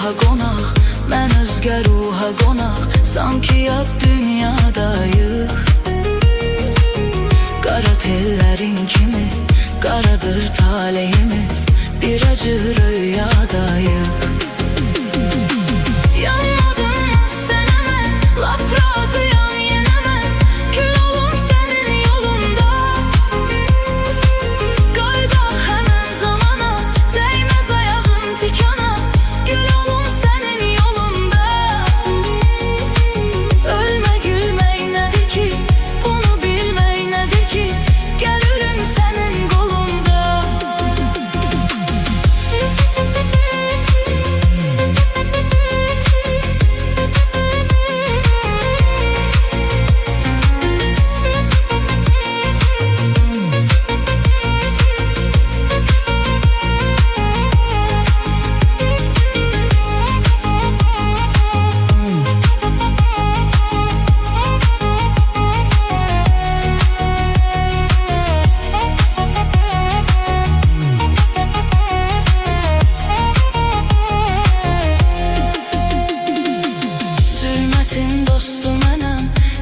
ruha qonaq, mən özgə ruha qonaq, sanki yad dünyadayıq. Qara tellərin kimi qaradır taleyimiz, bir acı rüyadayıq.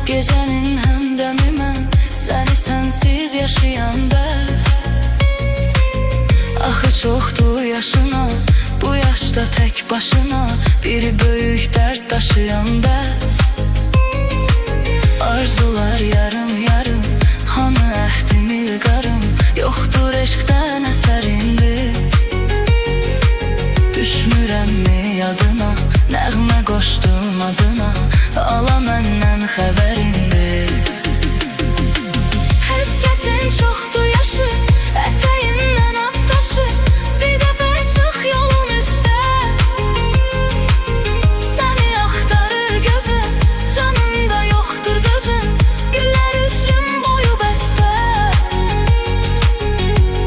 Gecenin həmdəmi mən, səni sənsiz yaşayan bəs. Axı çoxdur yaşına, bu yaşda tək başına, biri böyük dərd daşıyan bəs. Arzular yarım yarım, hanı əhdim ilqarım, yoxdur eşqdən əsər indi. Düşmürəmmi yadına, nəğmə qoşdum adına, ala məndən xəbər indi. Həsrətin çoxdur yaşı, ətəyindən at daşı, bir dəfə çıx yolun üstə. Səni axtarır gözüm, canımda yoxdur gözüm, güllər üstüm boyu bəstə.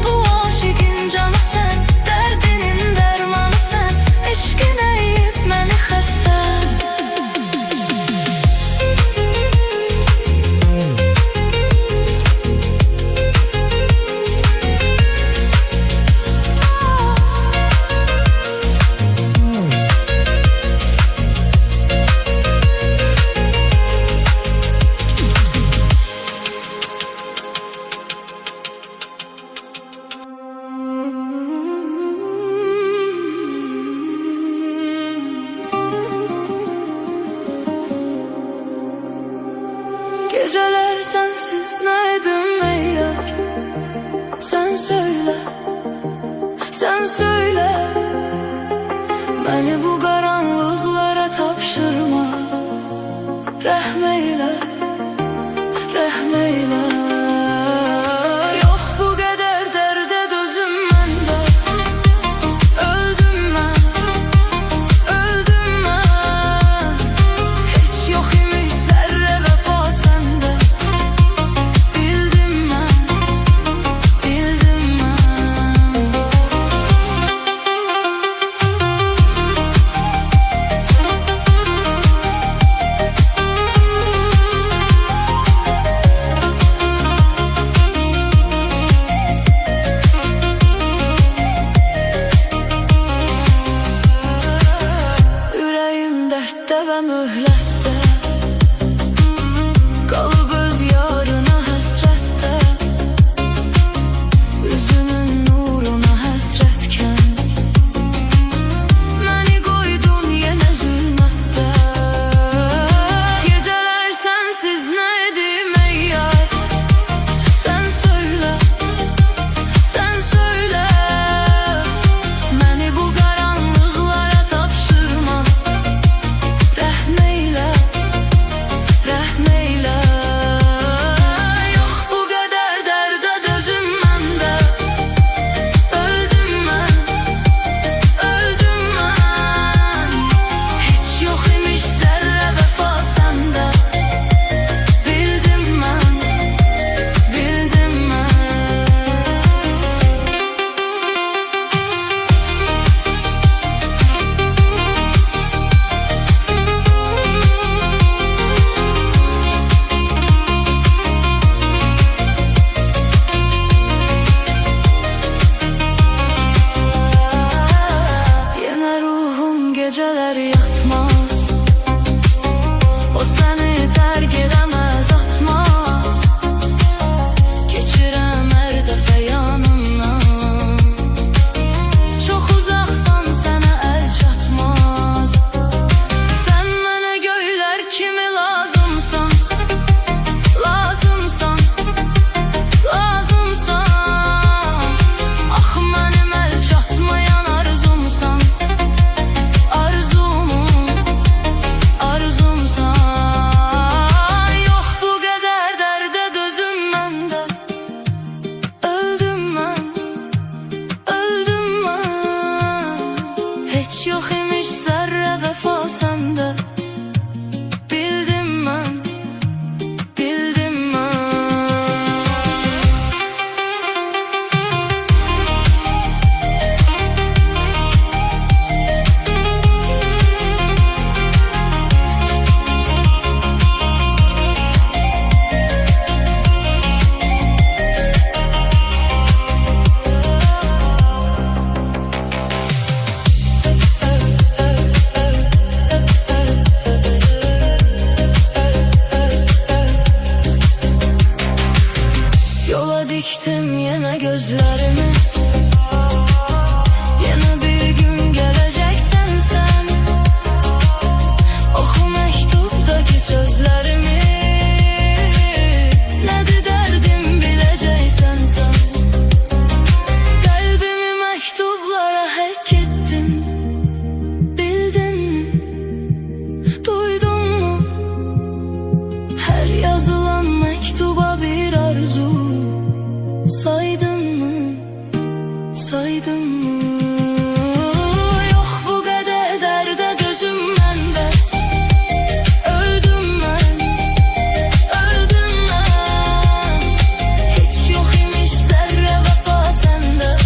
Bu aşiqin canı sən, dərdinin dərmanı sən, eşqin əyib məni xəstə. Geceler sensiz neydim ey yar? Sen söyle, sen söyle. Beni bu karanlıklara tapşırma. Rəhm eyle, rəhm eyle. Yok bu kadar derde dözüm məndə. Öldüm mən, öldüm mən. Hiç yok imiş zerre vefa sende. Bildim mən, bildim mən. Yüreğim dertte ve mühlette, kalıp öz yarına həsrətdə. Üzünün nuruna həsrətken, məni qoydun yenə zülmətdə. Geceler sensiz neydim ey yar? Sen söyle, sen söyle. Məni bu karanlıklara tapşırma. Rəhm eyle, Hiç yok imiş zerre vefa sende. Bildim ben, bildim ben. Yola diktim yine gözlerimi. Yine bir gün geleceksen sen. Oku mektuptaki sözlerimi. Nedir derdim bileceksen sen. Kalbimi mektuplara hak ettin. Bildin mi? Duydun mu? Her yazılan mektuba bir arzu. Saydın mı? Saydın mı? Yok bu kadar derde gözüm bende. Öldüm ben, öldüm ben. Hiç yok imiş zerre vefa sende.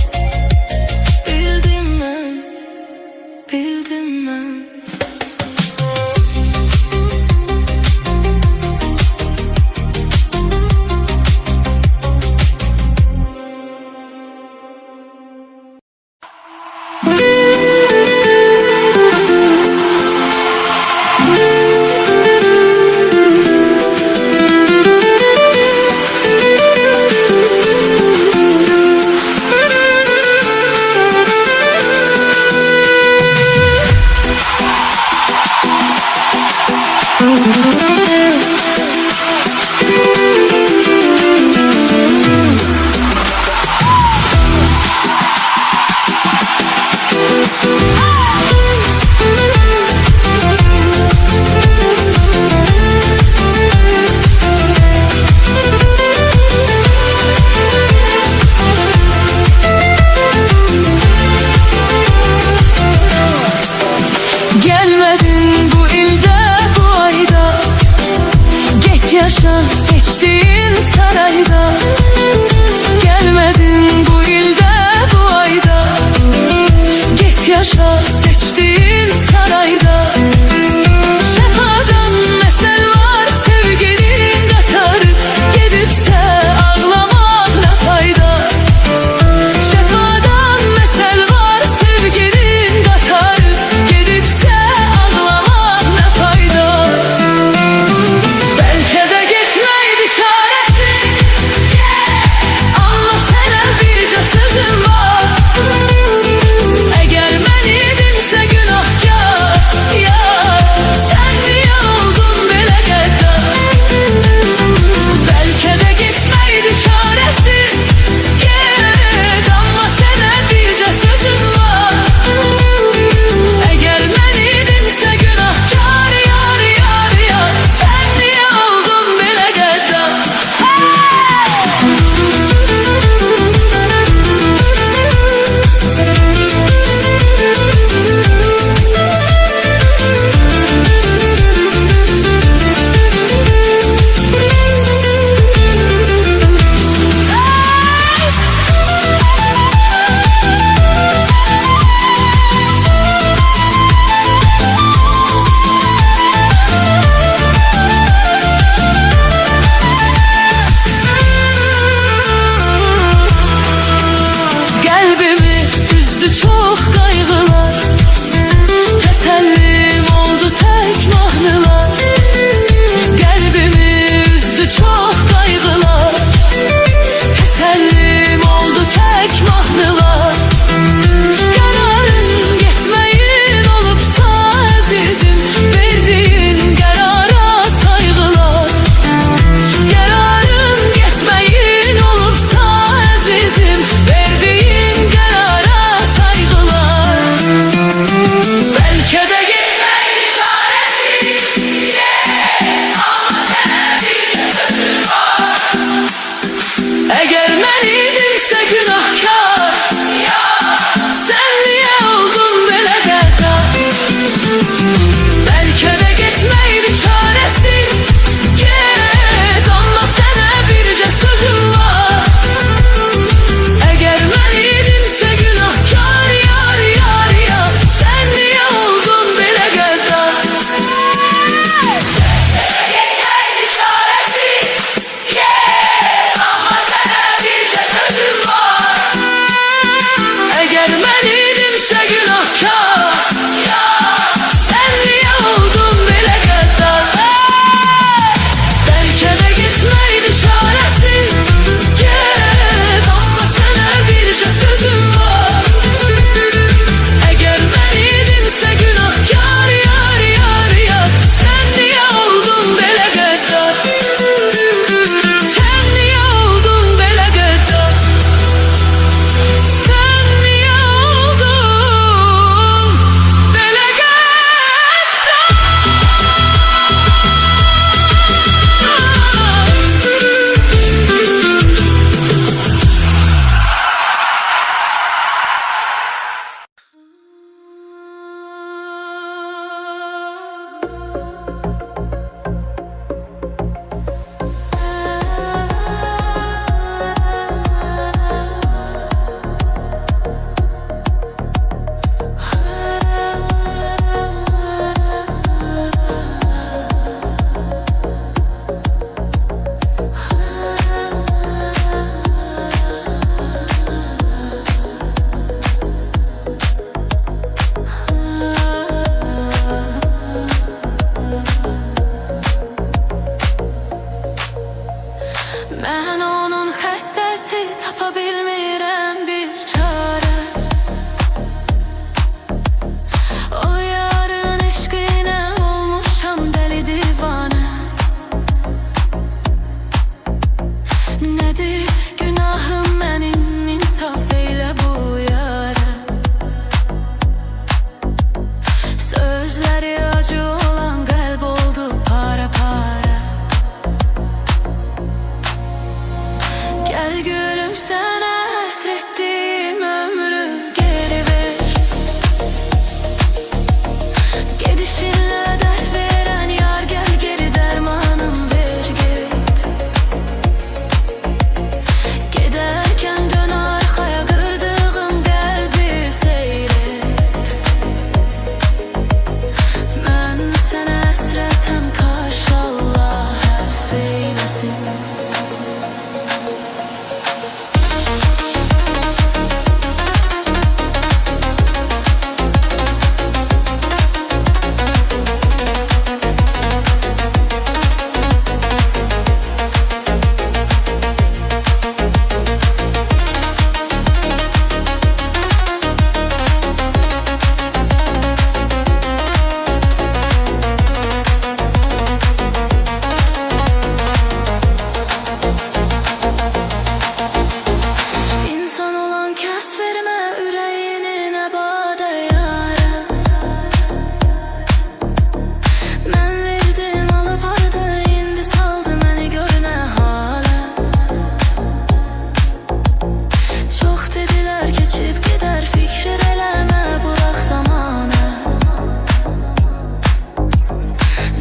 Bildim ben, bildim ben. Gelmedin bu ilde bu ayda. Git yaşa seçtiğin sarayda. Gelmedin bu ilde bu ayda. Git yaşa seçtiğin sarayda. Şefadan mesel var sevginin katarı. Gidipse ağlamak ne fayda. Şefadan mesel var sevginin katarı. Gidipse ağlamak ne fayda. Belki de gitmeydi çaresi. Ama sana birce sözüm var. Eğer ben idimse günahkar ya, sen niye oldun böyle gaddar? Belki de gitmeydi çaresi. Git ama sana birce sözüm var. Eğer ben idimse günahkar yar yar yar, sen niye oldun böyle gaddar? Kalbimi üzdü çok kaygılar. Tesellim oldu tek mahnılar. Kalbimi üzdü çok kaygılar. Tesellim oldu tek mahnılar. Kararın gitmeyin olupsa azizim. Verdiğin karara saygılar. Kararın gitmeyin olupsa azizim. Verdiğin karara saygılar. Belki de edinsə günahkar. Sen niye oldun belə qəddar? Bəlkə də getməkdi çarəsi. Get, amma sənə bircə sözüm var. Əgər mən idimsə günahkar, yar, yar, yar. Sen niye oldun belə qəddar? Sen niye oldun belə qəddar? Sen niye oldun belə Mən onun xəstəsi, tapa bilmirəm bir çarə. O yarın eşqinə olmuşam dəli divanə. Nədir günahım mənim, insaf eylə bu yara. Sözləri acı olan qəlb oldu para para. Gel gülüm sana hasrettiğim ömrü geri ver. Gidişinle dert veren yar, gel geri dermanım ver git. Giderken dön arkaya, kırdığın kalbi seyret. Ben sana hasretim karşı, Allah affeylesin. İnsan olan kəs vermə ürəyini nə badə yara. Mən verdim alıb harda, indi saldı məni gör nə hala. Çox dedilər keçib gedər, fikir eləmə burax zamana.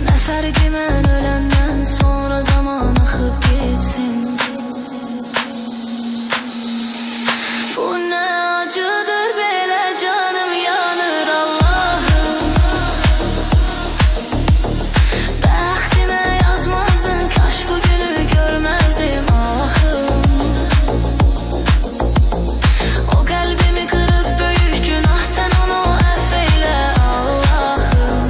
Nə fərqi mən öləndən sonra zaman axıb getsin. Bu ne acıdır belə, canım yanır Allah'ım. Bəxtimə yazmazdın, kaş bugünü görməzdim ahım. O qəlbimi qırıb böyük günah, sən onu əff eylə Allah'ım.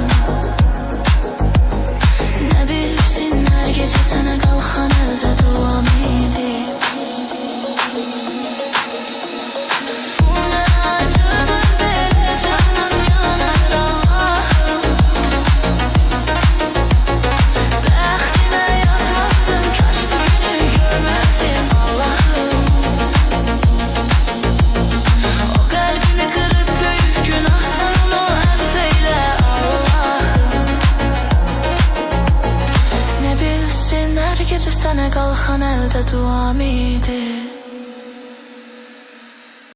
Nə bilsin hər gecə sənə qalxan əldə duam edib. Gecə sənə qalxan əldə duam idi.